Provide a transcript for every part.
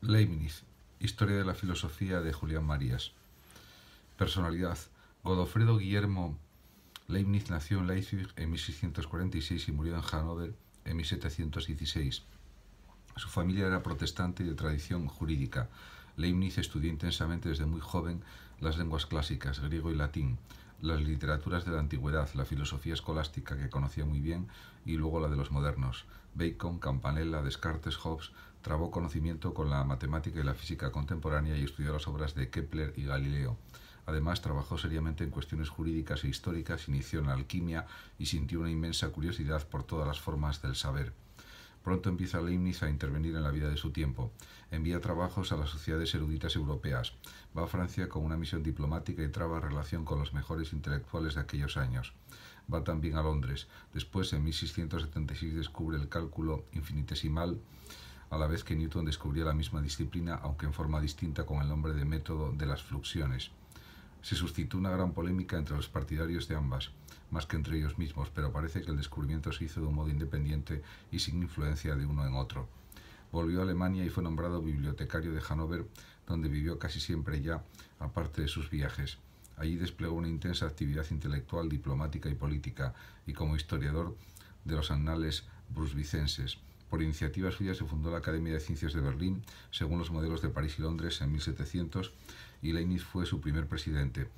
Leibniz, Historia de la filosofía de Julián Marías. Personalidad. Godofredo Guillermo Leibniz nació en Leipzig en 1646 y murió en Hannover en 1716. Su familia era protestante y de tradición jurídica. Leibniz estudió intensamente desde muy joven las lenguas clásicas, griego y latín, las literaturas de la antigüedad, la filosofía escolástica que conocía muy bien y luego la de los modernos. Bacon, Campanella, Descartes, Hobbes. Trabó conocimiento con la matemática y la física contemporánea y estudió las obras de Kepler y Galileo. Además, trabajó seriamente en cuestiones jurídicas e históricas, inició en la alquimia y sintió una inmensa curiosidad por todas las formas del saber. Pronto empieza Leibniz a intervenir en la vida de su tiempo. Envía trabajos a las sociedades eruditas europeas. Va a Francia con una misión diplomática y traba relación con los mejores intelectuales de aquellos años. Va también a Londres. Después, en 1676, descubre el cálculo infinitesimal, a la vez que Newton descubría la misma disciplina, aunque en forma distinta, con el nombre de método de las fluxiones. Se suscitó una gran polémica entre los partidarios de ambas, más que entre ellos mismos, pero parece que el descubrimiento se hizo de un modo independiente y sin influencia de uno en otro. Volvió a Alemania y fue nombrado bibliotecario de Hannover, donde vivió casi siempre ya, aparte de sus viajes. Allí desplegó una intensa actividad intelectual, diplomática y política, y como historiador de los anales brusvicenses. Por iniciativa suya se fundó la Academia de Ciencias de Berlín, según los modelos de París y Londres, en 1700, y Leibniz fue su primer presidente.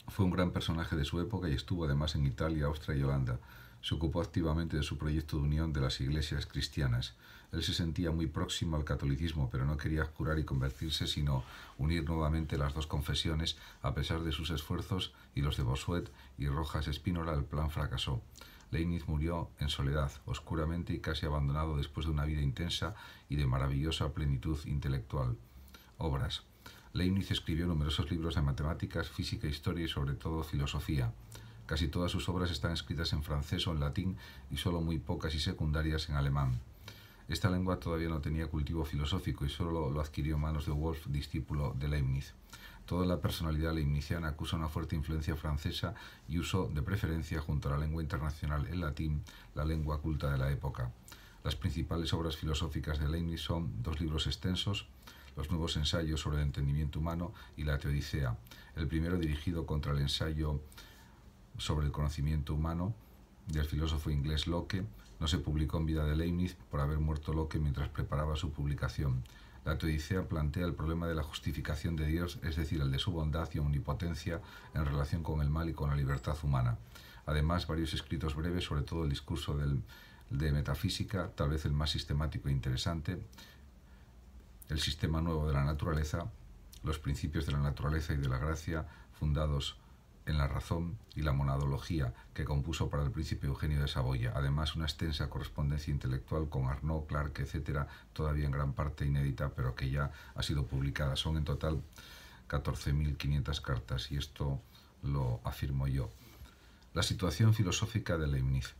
Fue un gran personaje de su época y estuvo además en Italia, Austria y Holanda. Se ocupó activamente de su proyecto de unión de las iglesias cristianas. Él se sentía muy próximo al catolicismo, pero no quería jurar y convertirse, sino unir nuevamente las dos confesiones. A pesar de sus esfuerzos y los de Bossuet y Rojas Spínola, el plan fracasó. Leibniz murió en soledad, oscuramente y casi abandonado después de una vida intensa y de maravillosa plenitud intelectual. Obras. Leibniz escribió numerosos libros de matemáticas, física, historia y sobre todo filosofía. Casi todas sus obras están escritas en francés o en latín y solo muy pocas y secundarias en alemán. Esta lengua todavía no tenía cultivo filosófico y solo lo adquirió en manos de Wolff, discípulo de Leibniz. Toda la personalidad leibniziana acusa una fuerte influencia francesa y usó de preferencia, junto a la lengua internacional, el latín, la lengua culta de la época. Las principales obras filosóficas de Leibniz son dos libros extensos, los nuevos ensayos sobre el entendimiento humano y la Teodicea, el primero dirigido contra el ensayo sobre el conocimiento humano del filósofo inglés Locke. No se publicó en vida de Leibniz por haber muerto Locke mientras preparaba su publicación. La Teodicea plantea el problema de la justificación de Dios, es decir, el de su bondad y omnipotencia en relación con el mal y con la libertad humana. Además, varios escritos breves, sobre todo el discurso de metafísica, tal vez el más sistemático e interesante, el sistema nuevo de la naturaleza, los principios de la naturaleza y de la gracia, fundados en la razón, y la monadología, que compuso para el príncipe Eugenio de Saboya. Además, una extensa correspondencia intelectual con Arnaud, Clarke, etc., todavía en gran parte inédita, pero que ya ha sido publicada. Son en total 14.500 cartas, y esto lo afirmo yo. La situación filosófica de Leibniz.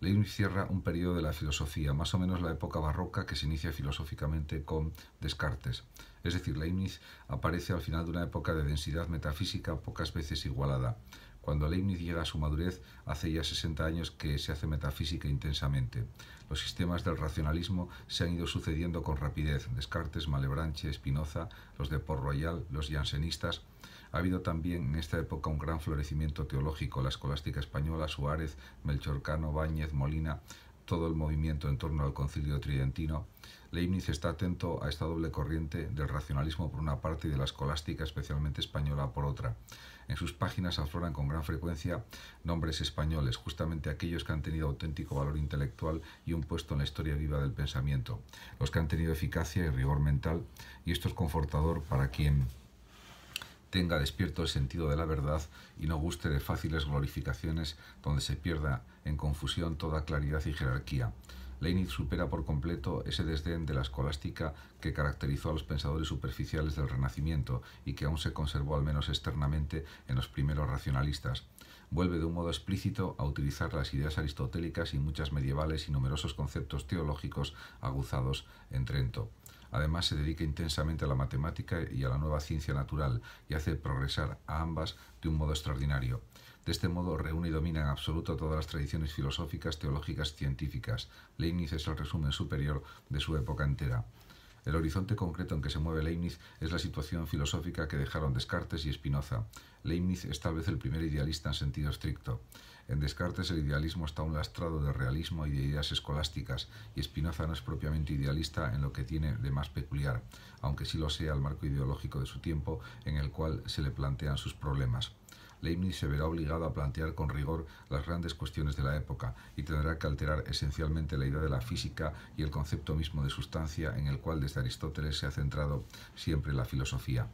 Leibniz cierra un periodo de la filosofía, más o menos la época barroca, que se inicia filosóficamente con Descartes. Es decir, Leibniz aparece al final de una época de densidad metafísica pocas veces igualada. Cuando Leibniz llega a su madurez, hace ya 60 años que se hace metafísica intensamente. Los sistemas del racionalismo se han ido sucediendo con rapidez. Descartes, Malebranche, Spinoza, los de Port-Royal, los jansenistas. Ha habido también en esta época un gran florecimiento teológico, la escolástica española, Suárez, Melchor Cano, Báñez, Molina, todo el movimiento en torno al Concilio Tridentino. Leibniz está atento a esta doble corriente del racionalismo por una parte y de la escolástica, especialmente española, por otra. En sus páginas afloran con gran frecuencia nombres españoles, justamente aquellos que han tenido auténtico valor intelectual y un puesto en la historia viva del pensamiento, los que han tenido eficacia y rigor mental, y esto es confortador para quien tenga despierto el sentido de la verdad y no guste de fáciles glorificaciones donde se pierda en confusión toda claridad y jerarquía. Leibniz supera por completo ese desdén de la escolástica que caracterizó a los pensadores superficiales del Renacimiento y que aún se conservó, al menos externamente, en los primeros racionalistas. Vuelve de un modo explícito a utilizar las ideas aristotélicas y muchas medievales y numerosos conceptos teológicos aguzados en Trento. Además, se dedica intensamente a la matemática y a la nueva ciencia natural y hace progresar a ambas de un modo extraordinario. De este modo, reúne y domina en absoluto todas las tradiciones filosóficas, teológicas y científicas. Leibniz es el resumen superior de su época entera. El horizonte concreto en que se mueve Leibniz es la situación filosófica que dejaron Descartes y Spinoza. Leibniz es tal vez el primer idealista en sentido estricto. En Descartes el idealismo está aún lastrado de realismo y de ideas escolásticas, y Spinoza no es propiamente idealista en lo que tiene de más peculiar, aunque sí lo sea el marco ideológico de su tiempo en el cual se le plantean sus problemas. Leibniz se verá obligado a plantear con rigor las grandes cuestiones de la época y tendrá que alterar esencialmente la idea de la física y el concepto mismo de sustancia en el cual desde Aristóteles se ha centrado siempre la filosofía.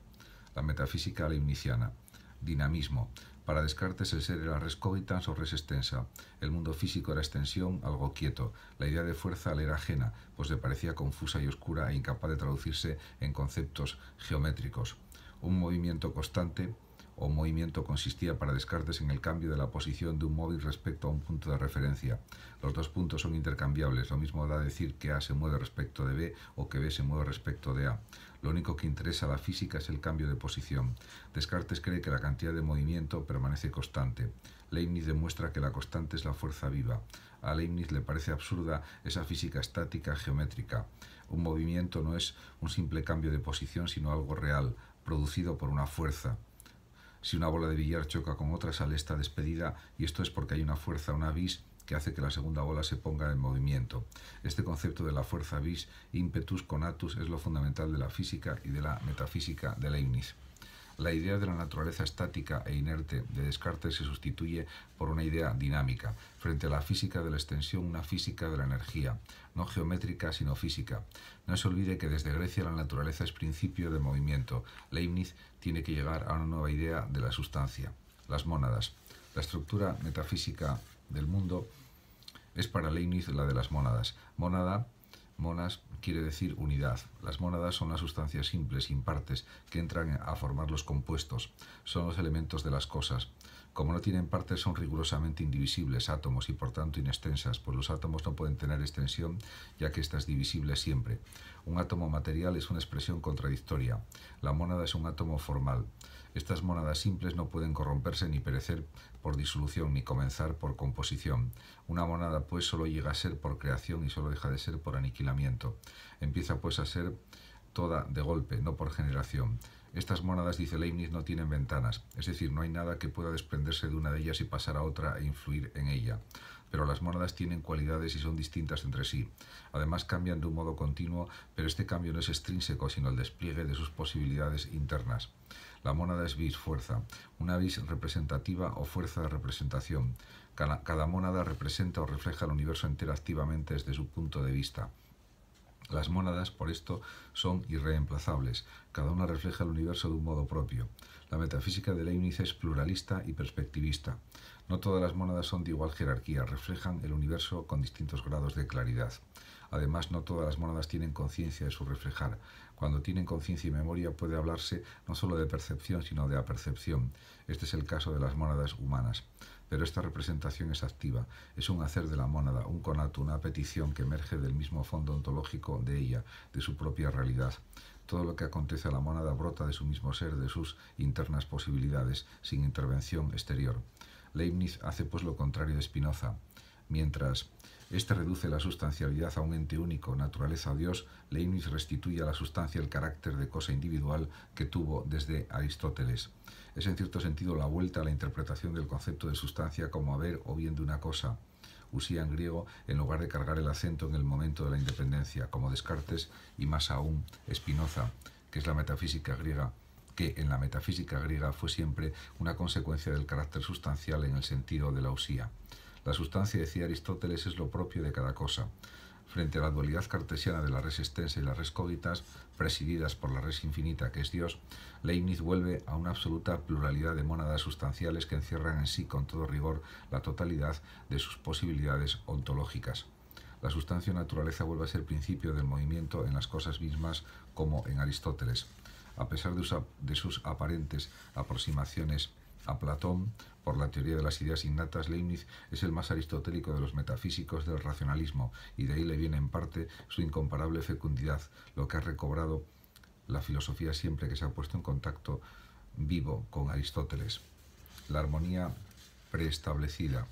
La metafísica leibniziana. Dinamismo. Para Descartes el ser era res cogitans o res extensa. El mundo físico era extensión, algo quieto. La idea de fuerza le era ajena, pues le parecía confusa y oscura e incapaz de traducirse en conceptos geométricos. Un movimiento constante o movimiento consistía para Descartes en el cambio de la posición de un móvil respecto a un punto de referencia. Los dos puntos son intercambiables, lo mismo da decir que A se mueve respecto de B o que B se mueve respecto de A. Lo único que interesa a la física es el cambio de posición. Descartes cree que la cantidad de movimiento permanece constante. Leibniz demuestra que la constante es la fuerza viva. A Leibniz le parece absurda esa física estática geométrica. Un movimiento no es un simple cambio de posición, sino algo real, producido por una fuerza. Si una bola de billar choca con otra, sale esta despedida, y esto es porque hay una fuerza, una vis, que hace que la segunda bola se ponga en movimiento. Este concepto de la fuerza vis, impetus conatus, es lo fundamental de la física y de la metafísica de Leibniz. La idea de la naturaleza estática e inerte de Descartes se sustituye por una idea dinámica. Frente a la física de la extensión, una física de la energía, no geométrica sino física. No se olvide que desde Grecia la naturaleza es principio de movimiento. Leibniz tiene que llegar a una nueva idea de la sustancia. Las mónadas. La estructura metafísica del mundo es para Leibniz la de las mónadas. Monas quiere decir unidad. Las mónadas son las sustancias simples, impartes, que entran a formar los compuestos. Son los elementos de las cosas. Como no tienen partes, son rigurosamente indivisibles, átomos, y por tanto inextensas, pues los átomos no pueden tener extensión, ya que ésta es divisible siempre. Un átomo material es una expresión contradictoria. La mónada es un átomo formal. Estas mónadas simples no pueden corromperse ni perecer por disolución, ni comenzar por composición. Una mónada, pues, solo llega a ser por creación y solo deja de ser por aniquilamiento. Empieza, pues, a ser toda de golpe, no por generación. Estas mónadas, dice Leibniz, no tienen ventanas, es decir, no hay nada que pueda desprenderse de una de ellas y pasar a otra e influir en ella. Pero las mónadas tienen cualidades y son distintas entre sí. Además cambian de un modo continuo, pero este cambio no es extrínseco, sino el despliegue de sus posibilidades internas. La mónada es vis, fuerza, una vis representativa o fuerza de representación. Cada mónada representa o refleja el universo entero activamente desde su punto de vista. Las mónadas, por esto, son irreemplazables. Cada una refleja el universo de un modo propio. La metafísica de Leibniz es pluralista y perspectivista. No todas las mónadas son de igual jerarquía, reflejan el universo con distintos grados de claridad. Además, no todas las mónadas tienen conciencia de su reflejar. Cuando tienen conciencia y memoria puede hablarse no solo de percepción, sino de apercepción. Este es el caso de las mónadas humanas. Pero esta representación es activa, es un hacer de la mónada, un conato, una petición que emerge del mismo fondo ontológico de ella, de su propia realidad. Todo lo que acontece a la mónada brota de su mismo ser, de sus internas posibilidades, sin intervención exterior. Leibniz hace pues lo contrario de Spinoza. Mientras este reduce la sustancialidad a un ente único, naturaleza o Dios, Leibniz restituye a la sustancia el carácter de cosa individual que tuvo desde Aristóteles. Es en cierto sentido la vuelta a la interpretación del concepto de sustancia como haber o bien de una cosa, usía en griego, en lugar de cargar el acento en el momento de la independencia, como Descartes y más aún Spinoza, que en la metafísica griega fue siempre una consecuencia del carácter sustancial en el sentido de la usía. La sustancia, decía Aristóteles, es lo propio de cada cosa. Frente a la dualidad cartesiana de la res extensa y la res cogitas, presididas por la res infinita que es Dios, Leibniz vuelve a una absoluta pluralidad de mónadas sustanciales que encierran en sí con todo rigor la totalidad de sus posibilidades ontológicas. La sustancia o naturaleza vuelve a ser principio del movimiento en las cosas mismas como en Aristóteles. A pesar de sus aparentes aproximaciones a Platón, por la teoría de las ideas innatas, Leibniz es el más aristotélico de los metafísicos del racionalismo, y de ahí le viene en parte su incomparable fecundidad, lo que ha recobrado la filosofía siempre que se ha puesto en contacto vivo con Aristóteles. La armonía preestablecida.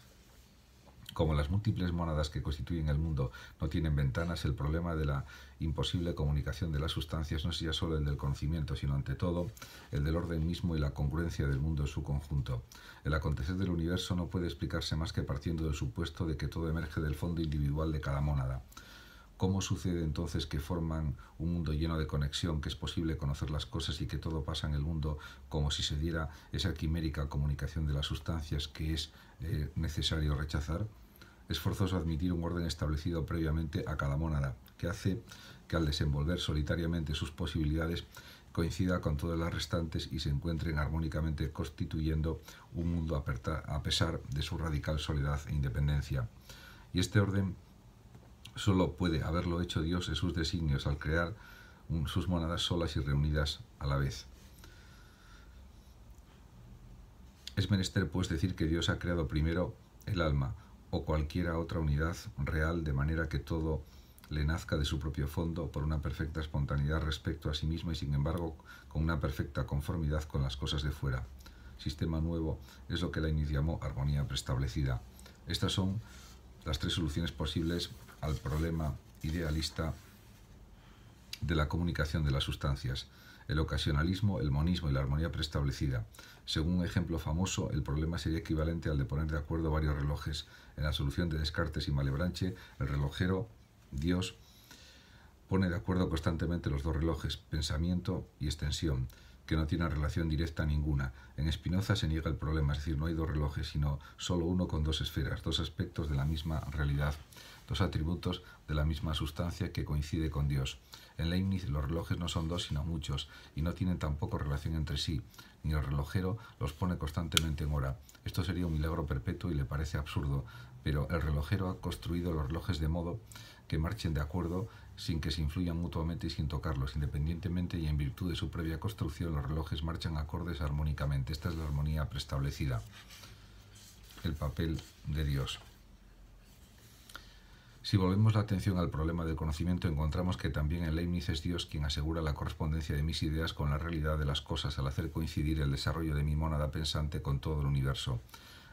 Como las múltiples mónadas que constituyen el mundo no tienen ventanas, el problema de la imposible comunicación de las sustancias no es ya solo el del conocimiento, sino ante todo el del orden mismo y la congruencia del mundo en su conjunto. El acontecer del universo no puede explicarse más que partiendo del supuesto de que todo emerge del fondo individual de cada mónada. ¿Cómo sucede entonces que forman un mundo lleno de conexión, que es posible conocer las cosas y que todo pasa en el mundo como si se diera esa quimérica comunicación de las sustancias que es necesario rechazar? Es forzoso admitir un orden establecido previamente a cada mónada, que hace que al desenvolver solitariamente sus posibilidades coincida con todas las restantes y se encuentren armónicamente constituyendo un mundo a pesar de su radical soledad e independencia. Y este orden solo puede haberlo hecho Dios en sus designios al crear sus mónadas solas y reunidas a la vez. Es menester, pues, decir que Dios ha creado primero el alma o cualquiera otra unidad real, de manera que todo le nazca de su propio fondo por una perfecta espontaneidad respecto a sí mismo y, sin embargo, con una perfecta conformidad con las cosas de fuera. Sistema nuevo es lo que Leibniz llamó armonía preestablecida. Estas son las tres soluciones posibles al problema idealista de la comunicación de las sustancias: el ocasionalismo, el monismo y la armonía preestablecida. Según un ejemplo famoso, el problema sería equivalente al de poner de acuerdo varios relojes. En la solución de Descartes y Malebranche, el relojero, Dios, pone de acuerdo constantemente los dos relojes, pensamiento y extensión, que no tienen relación directa ninguna. En Spinoza se niega el problema, es decir, no hay dos relojes, sino solo uno con dos esferas, dos aspectos de la misma realidad, dos atributos de la misma sustancia que coincide con Dios. En Leibniz los relojes no son dos sino muchos y no tienen tampoco relación entre sí, ni el relojero los pone constantemente en hora. Esto sería un milagro perpetuo y le parece absurdo, pero el relojero ha construido los relojes de modo que marchen de acuerdo sin que se influyan mutuamente y sin tocarlos. Independientemente y en virtud de su previa construcción, los relojes marchan acordes armónicamente. Esta es la armonía preestablecida. El papel de Dios. Si volvemos la atención al problema del conocimiento, encontramos que también en Leibniz es Dios quien asegura la correspondencia de mis ideas con la realidad de las cosas al hacer coincidir el desarrollo de mi mónada pensante con todo el universo.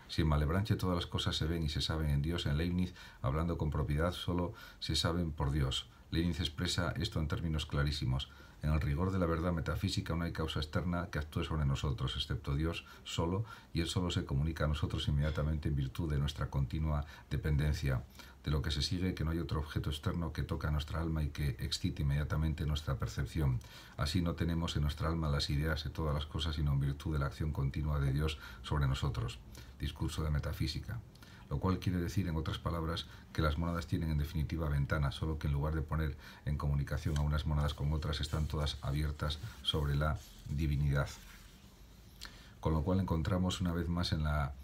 Si en Malebranche todas las cosas se ven y se saben en Dios, en Leibniz, hablando con propiedad, solo se saben por Dios. Leibniz expresa esto en términos clarísimos. En el rigor de la verdad metafísica no hay causa externa que actúe sobre nosotros, excepto Dios solo, y Él solo se comunica a nosotros inmediatamente en virtud de nuestra continua dependencia. De lo que se sigue que no hay otro objeto externo que toque a nuestra alma y que excite inmediatamente nuestra percepción. Así no tenemos en nuestra alma las ideas de todas las cosas, sino en virtud de la acción continua de Dios sobre nosotros. Discurso de metafísica. Lo cual quiere decir, en otras palabras, que las mónadas tienen en definitiva ventanas, solo que en lugar de poner en comunicación a unas mónadas con otras, están todas abiertas sobre la divinidad. Con lo cual encontramos una vez más en la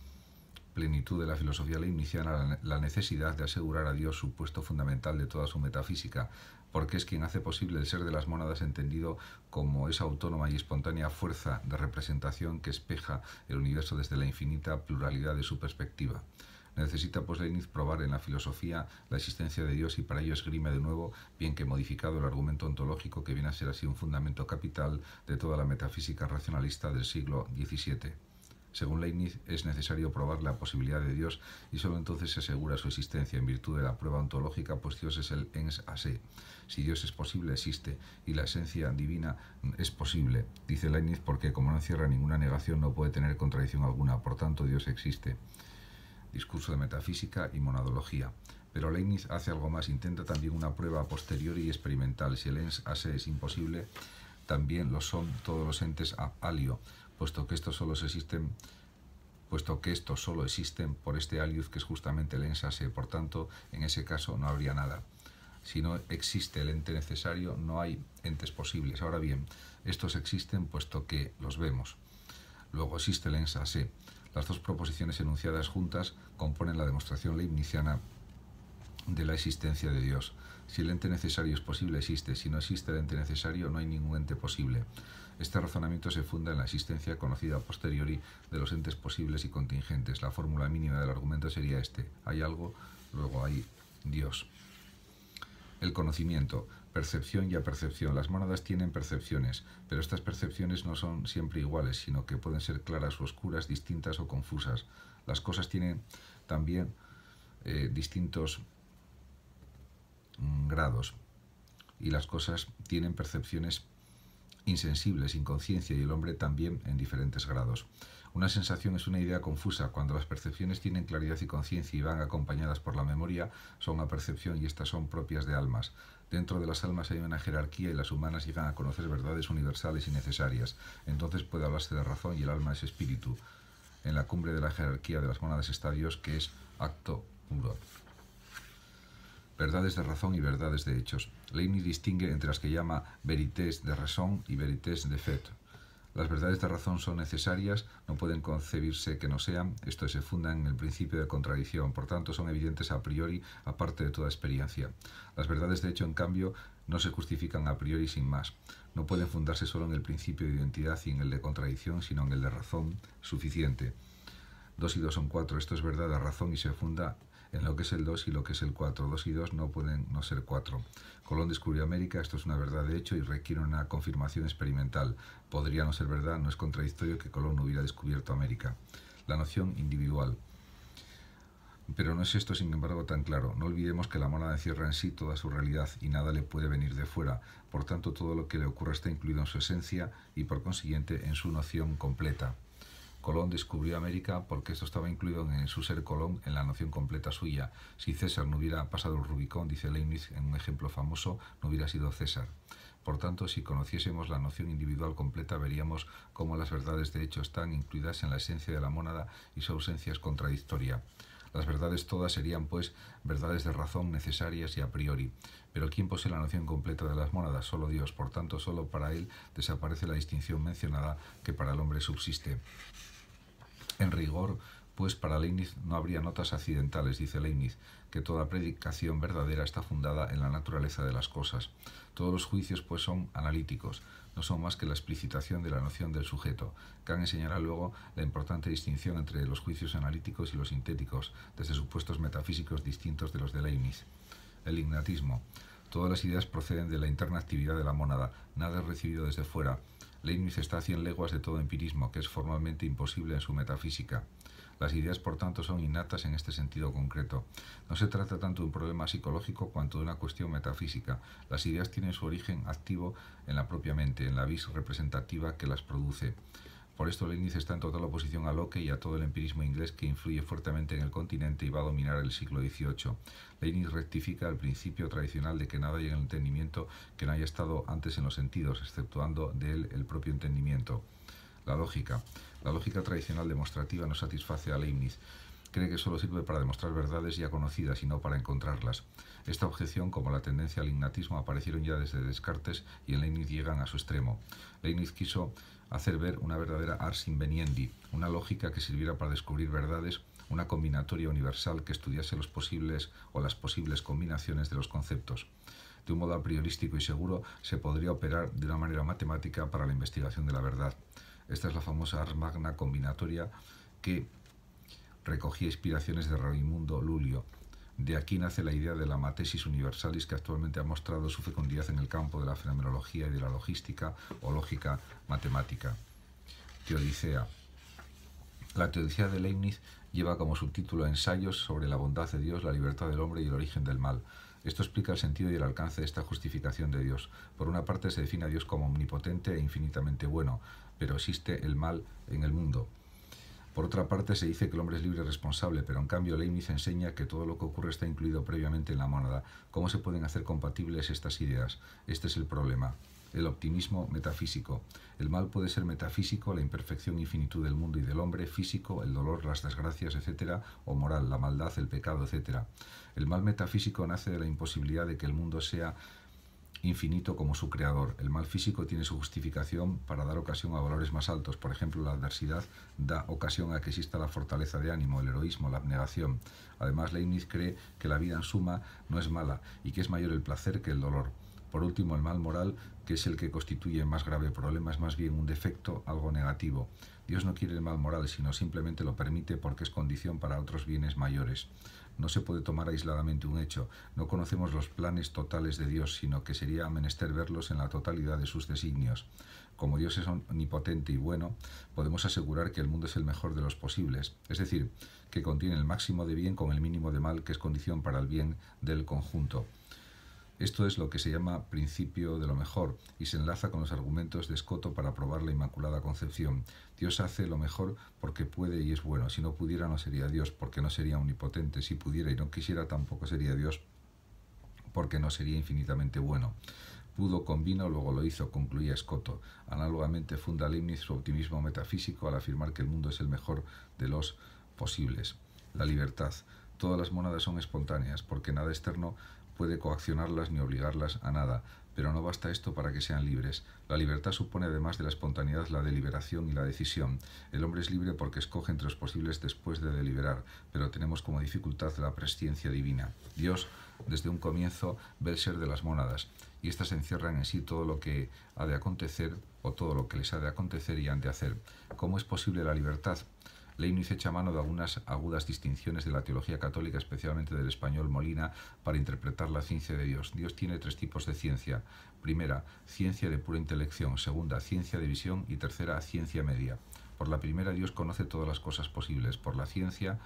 plenitud de la filosofía leibniziana la necesidad de asegurar a Dios su puesto fundamental de toda su metafísica, porque es quien hace posible el ser de las mónadas entendido como esa autónoma y espontánea fuerza de representación que espeja el universo desde la infinita pluralidad de su perspectiva. Necesita pues Leibniz probar en la filosofía la existencia de Dios y para ello esgrime de nuevo, bien que modificado, el argumento ontológico que viene a ser así un fundamento capital de toda la metafísica racionalista del siglo XVII. Según Leibniz, es necesario probar la posibilidad de Dios y solo entonces se asegura su existencia en virtud de la prueba ontológica, pues Dios es el ens a se. Si Dios es posible, existe, y la esencia divina es posible, dice Leibniz, porque como no encierra ninguna negación no puede tener contradicción alguna, por tanto Dios existe. Discurso de metafísica y monadología. Pero Leibniz hace algo más, intenta también una prueba a posteriori y experimental. Si el ens a se es imposible, también lo son todos los entes a alio, puesto que estos solo existen por este alius que es justamente el ens a se. Por tanto, en ese caso no habría nada. Si no existe el ente necesario, no hay entes posibles. Ahora bien, estos existen puesto que los vemos. Luego existe el ens a se. Las dos proposiciones enunciadas juntas componen la demostración leibniziana de la existencia de Dios. Si el ente necesario es posible, existe. Si no existe el ente necesario, no hay ningún ente posible. Este razonamiento se funda en la existencia conocida a posteriori de los entes posibles y contingentes. La fórmula mínima del argumento sería este: hay algo, luego hay Dios. El conocimiento, percepción y apercepción. Las mónadas tienen percepciones, pero estas percepciones no son siempre iguales, sino que pueden ser claras o oscuras, distintas o confusas. Las cosas tienen también distintos grados, y las cosas tienen percepciones insensibles, sin conciencia, y el hombre también en diferentes grados. Una sensación es una idea confusa. Cuando las percepciones tienen claridad y conciencia y van acompañadas por la memoria, son una percepción, y estas son propias de almas. Dentro de las almas hay una jerarquía y las humanas llegan a conocer verdades universales y necesarias. Entonces puede hablarse de razón, y el alma es espíritu. En la cumbre de la jerarquía de las mónadas está Dios, que es acto puro. Verdades de razón y verdades de hechos. Leibniz distingue entre las que llama vérités de raison y vérités de fait. Las verdades de razón son necesarias, no pueden concebirse que no sean, esto se funda en el principio de contradicción, por tanto son evidentes a priori, aparte de toda experiencia. Las verdades de hecho, en cambio, no se justifican a priori sin más. No pueden fundarse solo en el principio de identidad y en el de contradicción, sino en el de razón suficiente. 2 y 2 son 4, esto es verdad de razón y se funda en lo que es el 2 y lo que es el 4. 2 y 2 no pueden no ser 4. Colón descubrió América, esto es una verdad de hecho y requiere una confirmación experimental. Podría no ser verdad, no es contradictorio que Colón no hubiera descubierto América. La noción individual. Pero no es esto, sin embargo, tan claro. No olvidemos que la mónada encierra en sí toda su realidad y nada le puede venir de fuera. Por tanto, todo lo que le ocurra está incluido en su esencia y, por consiguiente, en su noción completa. Colón descubrió América porque esto estaba incluido en su ser Colón, en la noción completa suya. Si César no hubiera pasado el Rubicón, dice Leibniz en un ejemplo famoso, no hubiera sido César. Por tanto, si conociésemos la noción individual completa, veríamos cómo las verdades de hecho están incluidas en la esencia de la mónada y su ausencia es contradictoria. Las verdades todas serían, pues, verdades de razón necesarias y a priori. Pero ¿quién posee la noción completa de las mónadas? Solo Dios. Por tanto, solo para él desaparece la distinción mencionada que para el hombre subsiste. En rigor, pues para Leibniz no habría notas accidentales, dice Leibniz, que toda predicación verdadera está fundada en la naturaleza de las cosas. Todos los juicios, pues, son analíticos, no son más que la explicitación de la noción del sujeto. Kant enseñará luego la importante distinción entre los juicios analíticos y los sintéticos, desde supuestos metafísicos distintos de los de Leibniz. El ignatismo. Todas las ideas proceden de la interna actividad de la mónada, nada es recibido desde fuera. Leibniz está a 100 leguas de todo empirismo, que es formalmente imposible en su metafísica. Las ideas, por tanto, son innatas en este sentido concreto. No se trata tanto de un problema psicológico cuanto de una cuestión metafísica. Las ideas tienen su origen activo en la propia mente, en la vis representativa que las produce. Por esto Leibniz está en total oposición a Locke y a todo el empirismo inglés que influye fuertemente en el continente y va a dominar el siglo XVIII. Leibniz rectifica el principio tradicional de que nada llega al entendimiento que no haya estado antes en los sentidos, exceptuando de él el propio entendimiento. La lógica. La lógica tradicional demostrativa no satisface a Leibniz. Cree que solo sirve para demostrar verdades ya conocidas y no para encontrarlas. Esta objeción, como la tendencia al ignatismo, aparecieron ya desde Descartes y en Leibniz llegan a su extremo. Leibniz quiso hacer ver una verdadera ars inveniendi, una lógica que sirviera para descubrir verdades, una combinatoria universal que estudiase los posibles o las posibles combinaciones de los conceptos. De un modo a priorístico y seguro se podría operar de una manera matemática para la investigación de la verdad. Esta es la famosa ars magna combinatoria que recogía inspiraciones de Raimundo Lulio. De aquí nace la idea de la matesis universalis, que actualmente ha mostrado su fecundidad en el campo de la fenomenología y de la logística o lógica matemática. Teodicea. La Teodicea de Leibniz lleva como subtítulo Ensayos sobre la bondad de Dios, la libertad del hombre y el origen del mal. Esto explica el sentido y el alcance de esta justificación de Dios. Por una parte se define a Dios como omnipotente e infinitamente bueno, pero existe el mal en el mundo. Por otra parte, se dice que el hombre es libre y responsable, pero en cambio Leibniz enseña que todo lo que ocurre está incluido previamente en la mónada. ¿Cómo se pueden hacer compatibles estas ideas? Este es el problema. El optimismo metafísico. El mal puede ser metafísico, la imperfección e infinitud del mundo y del hombre, físico, el dolor, las desgracias, etc., o moral, la maldad, el pecado, etc. El mal metafísico nace de la imposibilidad de que el mundo sea infinito como su creador. El mal físico tiene su justificación para dar ocasión a valores más altos. Por ejemplo, la adversidad da ocasión a que exista la fortaleza de ánimo, el heroísmo, la abnegación. Además, Leibniz cree que la vida en suma no es mala y que es mayor el placer que el dolor. Por último, el mal moral, que es el que constituye el más grave problema, es más bien un defecto, algo negativo. Dios no quiere el mal moral, sino simplemente lo permite porque es condición para otros bienes mayores. No se puede tomar aisladamente un hecho. No conocemos los planes totales de Dios, sino que sería menester verlos en la totalidad de sus designios. Como Dios es omnipotente y bueno, podemos asegurar que el mundo es el mejor de los posibles, es decir, que contiene el máximo de bien con el mínimo de mal, que es condición para el bien del conjunto. Esto es lo que se llama principio de lo mejor y se enlaza con los argumentos de Escoto para probar la Inmaculada Concepción. Dios hace lo mejor porque puede y es bueno. Si no pudiera no sería Dios, porque no sería omnipotente. Si pudiera y no quisiera tampoco sería Dios, porque no sería infinitamente bueno. Pudo, convino, luego lo hizo, concluía Escoto. Análogamente funda Leibniz su optimismo metafísico al afirmar que el mundo es el mejor de los posibles. La libertad. Todas las mónadas son espontáneas, porque nada externo puede coaccionarlas ni obligarlas a nada, pero no basta esto para que sean libres. La libertad supone, además de la espontaneidad, la deliberación y la decisión. El hombre es libre porque escoge entre los posibles después de deliberar, pero tenemos como dificultad la presciencia divina. Dios, desde un comienzo, ve el ser de las mónadas, y éstas encierran en sí todo lo que ha de acontecer, o todo lo que les ha de acontecer y han de hacer. ¿Cómo es posible la libertad? Leibniz echa mano de algunas agudas distinciones de la teología católica, especialmente del español Molina, para interpretar la ciencia de Dios. Dios tiene tres tipos de ciencia. Primera, ciencia de pura intelección. Segunda, ciencia de visión. Y tercera, ciencia media. Por la primera, Dios conoce todas las cosas posibles. Por la ciencia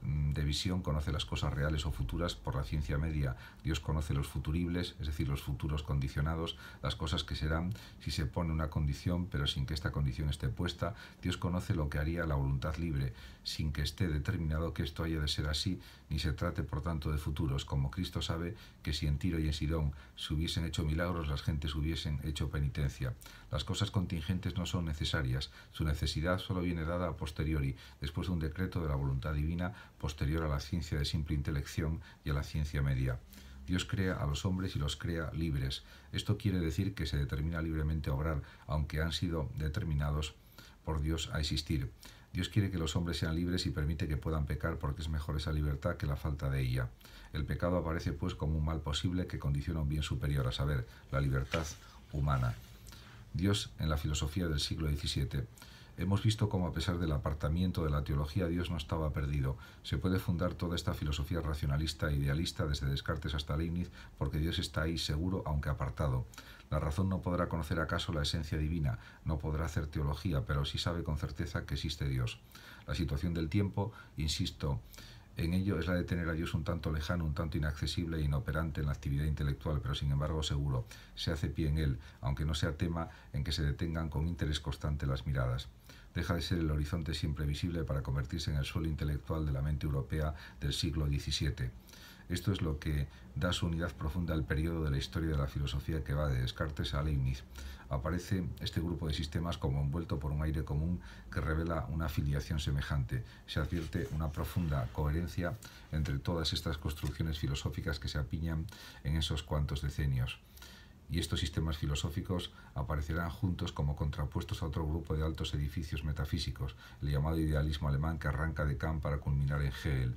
de visión conoce las cosas reales o futuras. Por la ciencia media, Dios conoce los futuribles, es decir, los futuros condicionados, las cosas que serán si se pone una condición, pero sin que esta condición esté puesta. Dios conoce lo que haría la voluntad libre, sin que esté determinado que esto haya de ser así, ni se trate, por tanto, de futuros. Como Cristo sabe que si en Tiro y en Sidón se hubiesen hecho milagros, las gentes hubiesen hecho penitencia. Las cosas contingentes no son necesarias. Su necesidad solo viene dada a posteriori, después de un decreto de la voluntad divina, posterior a la ciencia de simple intelección y a la ciencia media. Dios crea a los hombres y los crea libres. Esto quiere decir que se determina libremente a obrar, aunque han sido determinados por Dios a existir. Dios quiere que los hombres sean libres y permite que puedan pecar porque es mejor esa libertad que la falta de ella. El pecado aparece pues como un mal posible que condiciona un bien superior, a saber, la libertad humana. Dios en la filosofía del siglo XVII. Hemos visto cómo, a pesar del apartamiento de la teología, Dios no estaba perdido. Se puede fundar toda esta filosofía racionalista e idealista desde Descartes hasta Leibniz, porque Dios está ahí seguro, aunque apartado. La razón no podrá conocer acaso la esencia divina, no podrá hacer teología, pero sí sabe con certeza que existe Dios. La situación del tiempo, insisto, en ello es la de tener a Dios un tanto lejano, un tanto inaccesible e inoperante en la actividad intelectual, pero sin embargo seguro. Se hace pie en él, aunque no sea tema en que se detengan con interés constante las miradas. Deja de ser el horizonte siempre visible para convertirse en el suelo intelectual de la mente europea del siglo XVII. Esto es lo que da su unidad profunda al periodo de la historia de la filosofía que va de Descartes a Leibniz. Aparece este grupo de sistemas como envuelto por un aire común que revela una filiación semejante. Se advierte una profunda coherencia entre todas estas construcciones filosóficas que se apiñan en esos cuantos decenios. Y estos sistemas filosóficos aparecerán juntos como contrapuestos a otro grupo de altos edificios metafísicos, el llamado idealismo alemán que arranca de Kant para culminar en Hegel.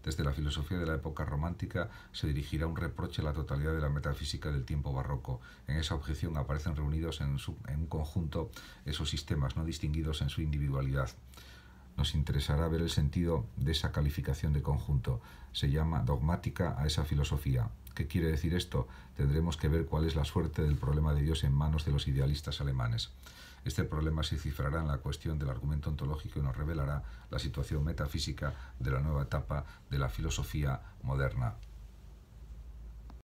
Desde la filosofía de la época romántica se dirigirá un reproche a la totalidad de la metafísica del tiempo barroco. En esa objeción aparecen reunidos en un conjunto esos sistemas no distinguidos en su individualidad. Nos interesará ver el sentido de esa calificación de conjunto. Se llama dogmática a esa filosofía. ¿Qué quiere decir esto? Tendremos que ver cuál es la suerte del problema de Dios en manos de los idealistas alemanes. Este problema se cifrará en la cuestión del argumento ontológico y nos revelará la situación metafísica de la nueva etapa de la filosofía moderna.